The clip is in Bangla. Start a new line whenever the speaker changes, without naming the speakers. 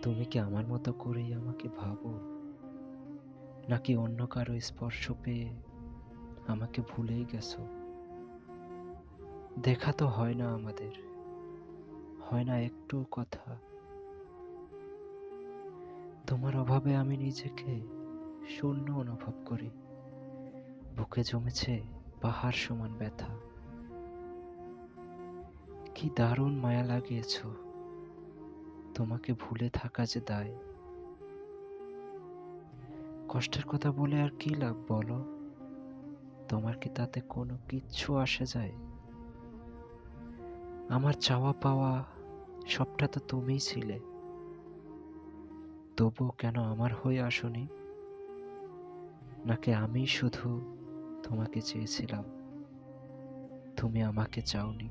তুমি কি আমার মতো করেই আমাকে ভাবো, নাকি অন্য কারো স্পর্শ পেয়ে আমাকে ভুলেই গেছো? দেখা তো হয় না আমাদের, হয় না একটুও কথা। তোমার অভাবে আমি নিজেকে শূন্য অনুভব করি। বুকে জমেছে পাহাড় সমান ব্যথা। কি দারুণ মায়া লাগিয়েছ, তোমাকে ভুলে থাকা যে দায়। কষ্টের কথা বলে আর কি লাভ বলো? তোমার কি তাতে কোনো কিচ্ছু আসে যায়? আমার চাওয়া পাওয়া সবটা তো তুমিই ছিলে, তবুও কেন আমার হয়ে আসোনি? নাকি আমি শুধু তোমাকে চেয়েছিলাম, তুমি আমাকে চাওনি?